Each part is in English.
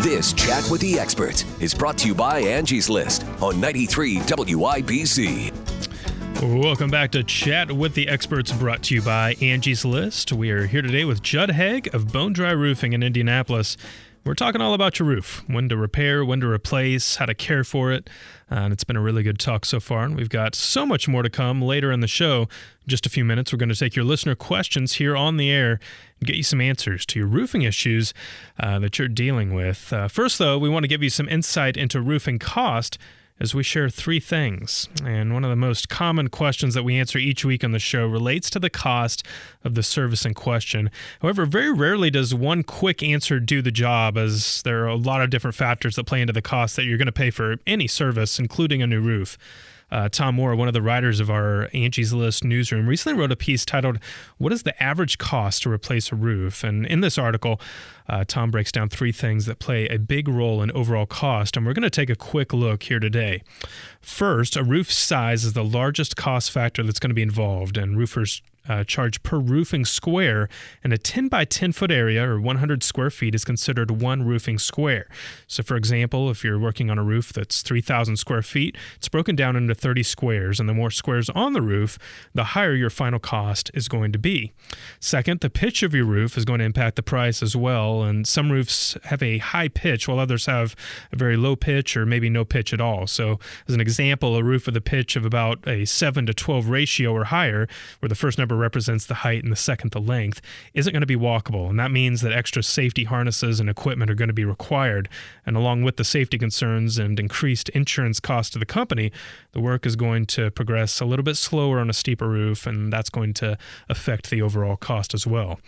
This Chat with the Experts is brought to you by Angie's List on 93 WIBC. Welcome back to Chat with the Experts, brought to you by Angie's List. We are here today with Judd Haag of Bone Dry Roofing in Indianapolis. We're talking all about your roof, when to repair, when to replace, how to care for it. And it's been a really good talk so far. And we've got so much more to come later in the show. In just a few minutes, we're going to take your listener questions here on the air and get you some answers to your roofing issues that you're dealing with. First, though, we want to give you some insight into roofing cost as we share three things. And one of the most common questions that we answer each week on the show relates to the cost of the service in question. However, very rarely does one quick answer do the job, as there are a lot of different factors that play into the cost that you're going to pay for any service, including a new roof. Tom Moore, one of the writers of our Angie's List newsroom, recently wrote a piece titled, "What is the average cost to replace a roof?" And in this article, Tom breaks down three things that play a big role in overall cost, and we're going to take a quick look here today. First, a roof size is the largest cost factor that's going to be involved, and roofers charge per roofing square, and a 10 by 10 foot area or 100 square feet is considered one roofing square. So for example, if you're working on a roof that's 3,000 square feet, it's broken down into 30 squares, and the more squares on the roof, the higher your final cost is going to be. Second, the pitch of your roof is going to impact the price as well, and some roofs have a high pitch while others have a very low pitch or maybe no pitch at all. So as an example, a roof with a pitch of about a 7 to 12 ratio or higher, where the first number represents the height and the second the length, isn't going to be walkable, and that means that extra safety harnesses and equipment are going to be required. And along with the safety concerns and increased insurance costs to the company, the work is going to progress a little bit slower on a steeper roof, and that's going to affect the overall cost as well.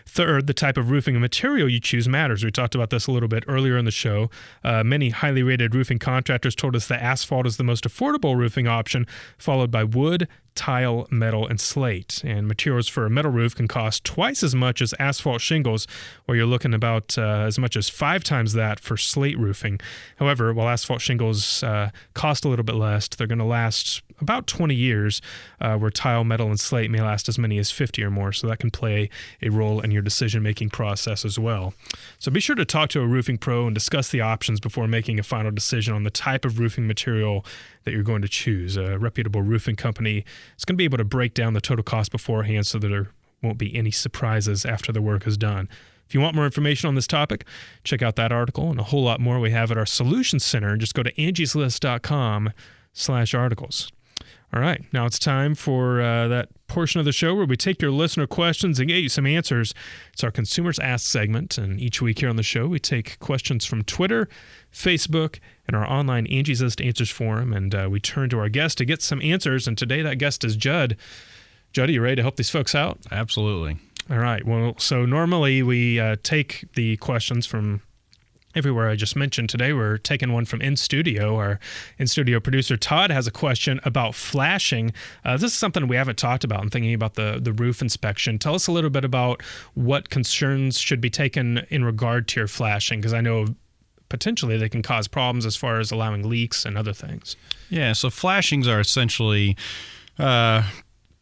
Third, the type of roofing and material you choose matters. We talked about this a little bit earlier in the show. Many highly rated roofing contractors told us that asphalt is the most affordable roofing option, followed by wood, tile, metal, and slate. And materials for a metal roof can cost twice as much as asphalt shingles, where you're looking about as much as 5 times that for slate roofing. However, while asphalt shingles cost a little bit less, they're going to last about 20 years, where tile, metal, and slate may last as many as 50 or more. So that can play a role in your decision-making process as well. So be sure to talk to a roofing pro and discuss the options before making a final decision on the type of roofing material that you're going to choose. A reputable roofing company is going to be able to break down the total cost beforehand so that there won't be any surprises after the work is done. If you want more information on this topic, check out that article and a whole lot more we have at our Solutions Center. Just go to angieslist.com/articles. All right, now it's time for that portion of the show where we take your listener questions and get you some answers. It's our Consumers Ask segment, and each week here on the show, we take questions from Twitter, Facebook, and our online Angie's List Answers forum, and we turn to our guest to get some answers, and today that guest is Judd. Judd, are you ready to help these folks out? Absolutely. All right, well, so normally we take the questions from everywhere I just mentioned. Today we're taking one from In Studio. Our In Studio producer Todd has a question about flashing. This is something we haven't talked about in thinking about the roof inspection. Tell us a little bit about what concerns should be taken in regard to your flashing, because I know potentially they can cause problems as far as allowing leaks and other things. Yeah, so flashings are essentially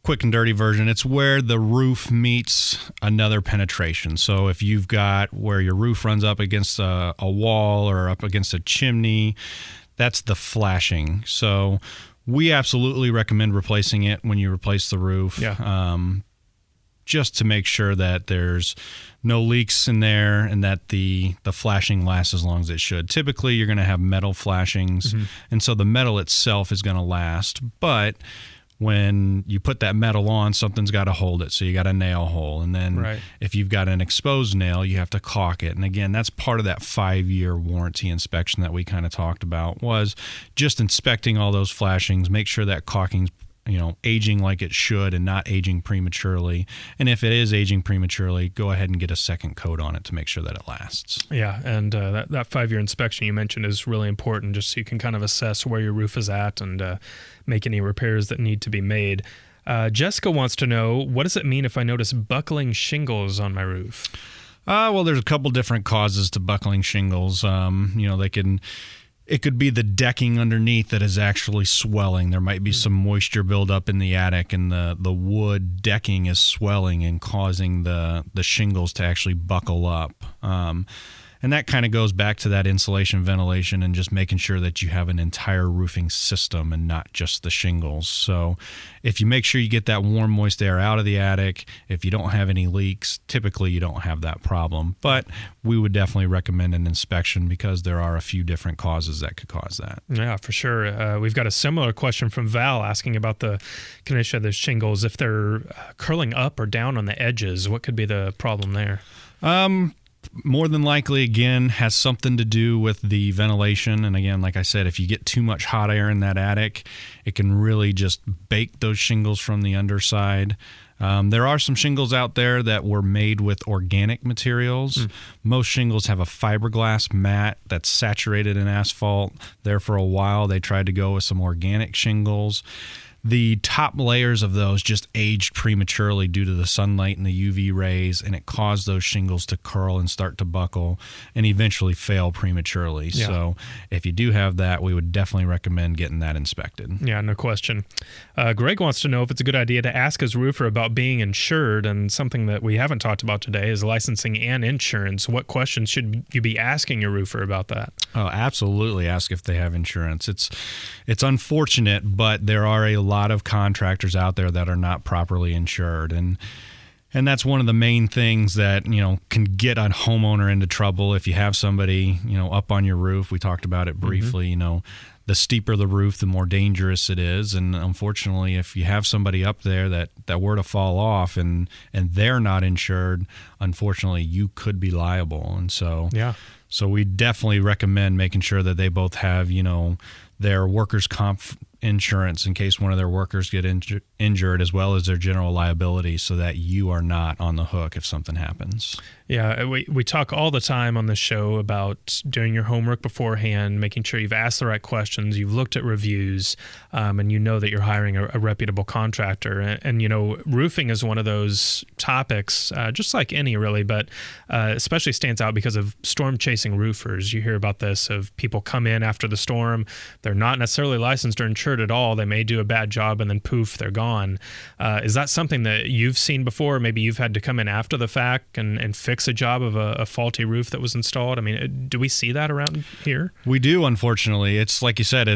quick and dirty version. It's where the roof meets another penetration. So if you've got where your roof runs up against a wall or up against a chimney, that's the flashing. So we absolutely recommend replacing it when you replace the roof. Yeah. Just to make sure that there's no leaks in there and that the flashing lasts as long as it should. Typically, you're going to have metal flashings, and so the metal itself is going to last. But when you put that metal on, something's got to hold it. So you got a nail hole. And then if you've got an exposed nail, you have to caulk it. And again, that's part of that 5-year warranty inspection that we kind of talked about, was just inspecting all those flashings, make sure that caulking's aging like it should and not aging prematurely. And if it is aging prematurely, go ahead and get a second coat on it to make sure that it lasts. Yeah, and that 5-year inspection you mentioned is really important, just so you can kind of assess where your roof is at and make any repairs that need to be made. Jessica wants to know, what does it mean if I notice buckling shingles on my roof? Well, there's a couple different causes to buckling shingles. It could be the decking underneath that is actually swelling. There might be some moisture buildup in the attic, and the wood decking is swelling and causing the shingles to actually buckle up. And that kind of goes back to that insulation, ventilation, and just making sure that you have an entire roofing system and not just the shingles. So if you make sure you get that warm, moist air out of the attic, if you don't have any leaks, typically you don't have that problem. But we would definitely recommend an inspection because there are a few different causes that could cause that. Yeah, for sure. We've got a similar question from Val asking about the condition of the shingles. If they're curling up or down on the edges, what could be the problem there? More than likely, again, has something to do with the ventilation. And again, like I said, if you get too much hot air in that attic, it can really just bake those shingles from the underside. There are some shingles out there that were made with organic materials. Most shingles have a fiberglass mat that's saturated in asphalt. There for a while, they tried to go with some organic shingles. The top layers of those just aged prematurely due to the sunlight and the UV rays, and it caused those shingles to curl and start to buckle and eventually fail prematurely. Yeah. So if you do have that, we would definitely recommend getting that inspected. Yeah, no question. Greg wants to know if it's a good idea to ask his roofer about being insured, and something that we haven't talked about today is licensing and insurance. What questions should you be asking your roofer about that? Oh, absolutely. Ask if they have insurance. It's unfortunate, but there are a lot of contractors out there that are not properly insured, and that's one of the main things that can get a homeowner into trouble. If you have somebody up on your roof, we talked about it briefly. The steeper the roof, the more dangerous it is, and unfortunately, if you have somebody up there that were to fall off and they're not insured, unfortunately, you could be liable. And so we definitely recommend making sure that they both have their workers' comp insurance in case one of their workers get injured, as well as their general liability, so that you are not on the hook if something happens. Yeah, we talk all the time on the show about doing your homework beforehand, making sure you've asked the right questions, you've looked at reviews, and you know that you're hiring a reputable contractor. And roofing is one of those topics, just like any really, but especially stands out because of storm chasing roofers. You hear about this, of people come in after the storm, they're not necessarily licensed or insured at all. They may do a bad job and then poof, they're gone. Is that something that you've seen before? Maybe you've had to come in after the fact and fix a job of a faulty roof that was installed. I mean, do we see that around here? We do, unfortunately. It's like you said,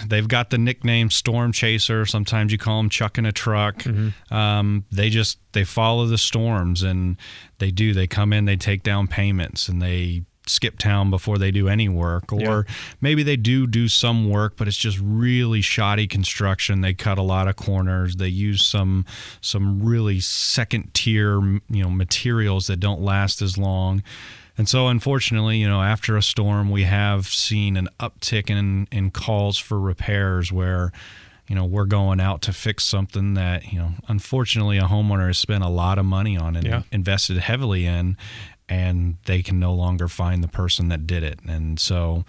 they've got the nickname Storm Chaser. Sometimes you call them Chuck in a Truck. They follow the storms, and they come in, they take down payments, and they skip town before they do any work, or maybe they do some work, but it's just really shoddy construction. They cut a lot of corners. They use some really second tier materials that don't last as long. And so unfortunately, after a storm, we have seen an uptick in calls for repairs where we're going out to fix something that unfortunately a homeowner has spent a lot of money on and invested heavily in, and they can no longer find the person that did it. And so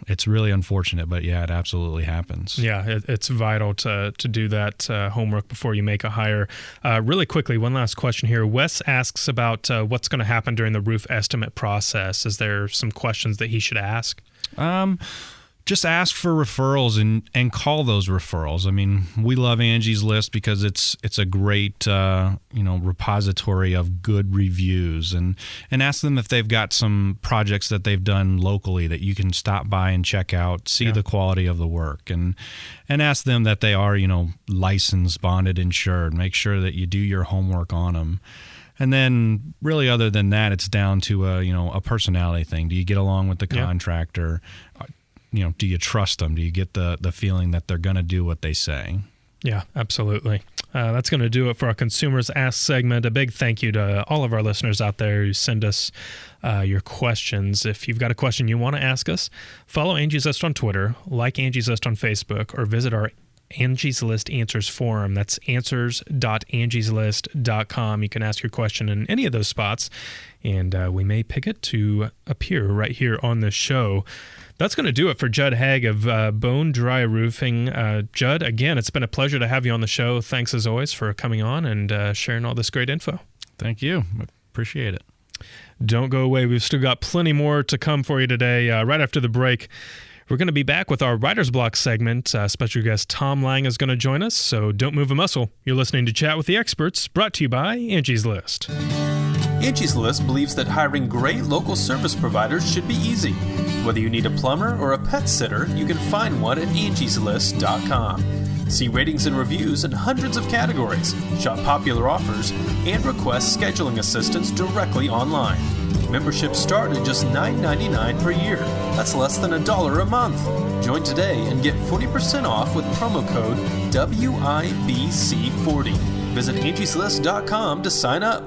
it's really unfortunate, but it absolutely happens. Yeah, it's vital to do that homework before you make a hire. Really quickly, one last question here. Wes asks about what's going to happen during the roof estimate process. Is there some questions that he should ask? Just ask for referrals and call those referrals. I mean, we love Angie's List because it's a great repository of good reviews, and ask them if they've got some projects that they've done locally that you can stop by and check out, see the quality of the work, and ask them that they are licensed, bonded, insured. Make sure that you do your homework on them. And then really other than that, it's down to a personality thing. Do you get along with the contractor? Do you trust them? Do you get the feeling that they're going to do what they say? Yeah, absolutely. That's going to do it for our Consumers Ask segment. A big thank you to all of our listeners out there who send us your questions. If you've got a question you want to ask us, follow Angie's List on Twitter, like Angie's List on Facebook, or visit our Angie's List Answers forum. That's answers.angieslist.com. You can ask your question in any of those spots, and we may pick it to appear right here on the show. That's going to do it for Judd Haag of Bone Dry Roofing. Judd, again, it's been a pleasure to have you on the show. Thanks, as always, for coming on and sharing all this great info. Thank you. Appreciate it. Don't go away. We've still got plenty more to come for you today. Right after the break, we're going to be back with our Writer's Block segment. Special guest Tom Lang is going to join us, so don't move a muscle. You're listening to Chat with the Experts, brought to you by Angie's List. Angie's List believes that hiring great local service providers should be easy. Whether you need a plumber or a pet sitter, you can find one at angieslist.com. See ratings and reviews in hundreds of categories, shop popular offers, and request scheduling assistance directly online. Memberships start at just $9.99 per year. That's less than $1 a month. Join today and get 40% off with promo code WIBC40. Visit angieslist.com to sign up.